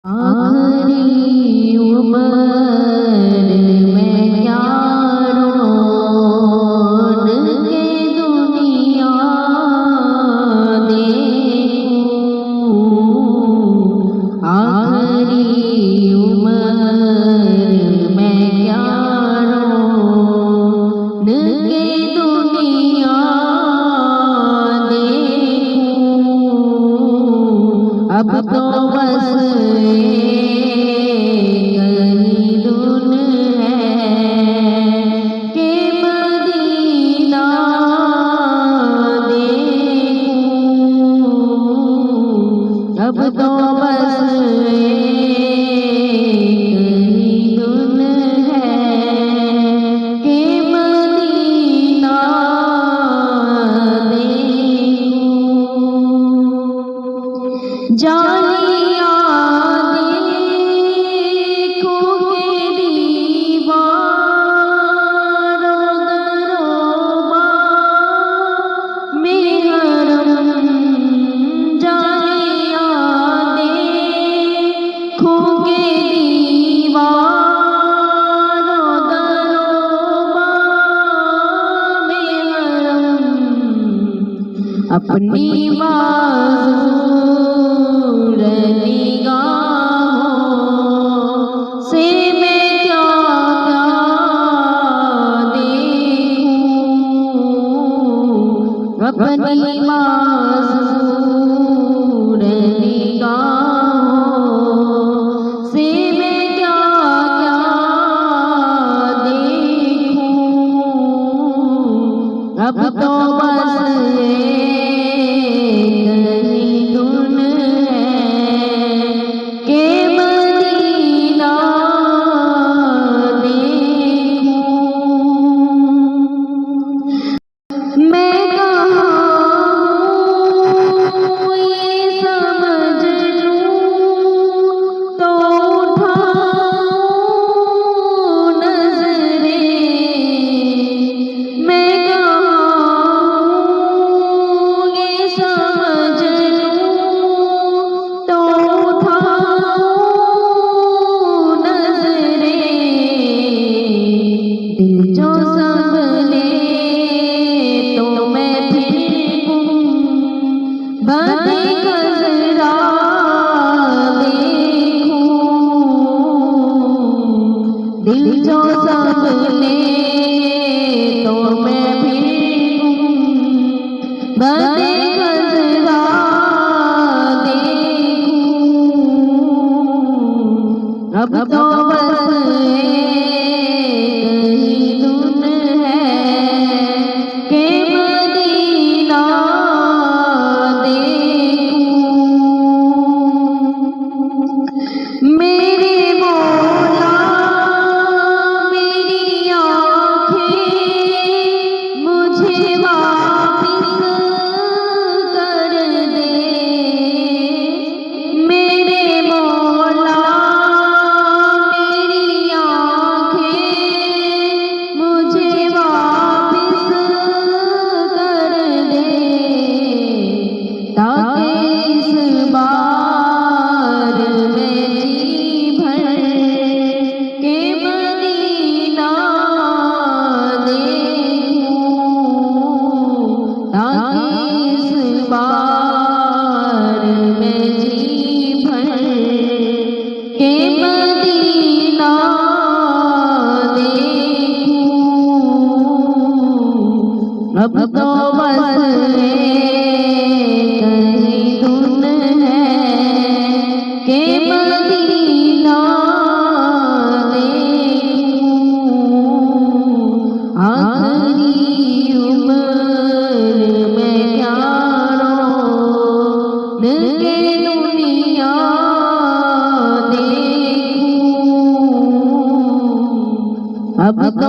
आखिरी उम्र में क्या रोन के दुनिया देखूं। आखिरी उम्र में क्या रोन के दुनिया देखूं। अब तो बस अब तो बस एक धुन है कि मदीना देखूं। जालियां देखोगे दीवारों दरोबा में हरम। खोगे दीवारों दरोबा में हरम। अपनी माज़ूर निगाहों से मैं क्या क्या देखूं। अपनी माज़ूर निगाहों से मैं क्या क्या देखूं। अब तो बस एक ही धुन है कि मदीना देखूं। मैं कहाँ हूँ ये समझ तो उठाऊं नज़रें। मैं कहाँ हूँ ये समझ तो उठाऊं नज़रें। दिल जो संभले तो मैं फिर गुम बदे गज़रा दिल जो संभले तो मैं फिर गुम बदे गज़रा देखूं। अब तो बस एक ही धुन है कि मदीना देखूं। मेरे मौला मेरी आँखें मुझे वापिस कर दे। मेरे मौला मेरी आँखें मुझे वापिस कर दे। ताकि इस बार मैं जी भर के मदीना देखूं। ताकि इस बार मैं जी भर के मदीना देखूं। अब तो बस एक ही धुन है कि मदीना देखूं। आखिरी उम्र में क्या रोन के दुनिया देखूं। अब तो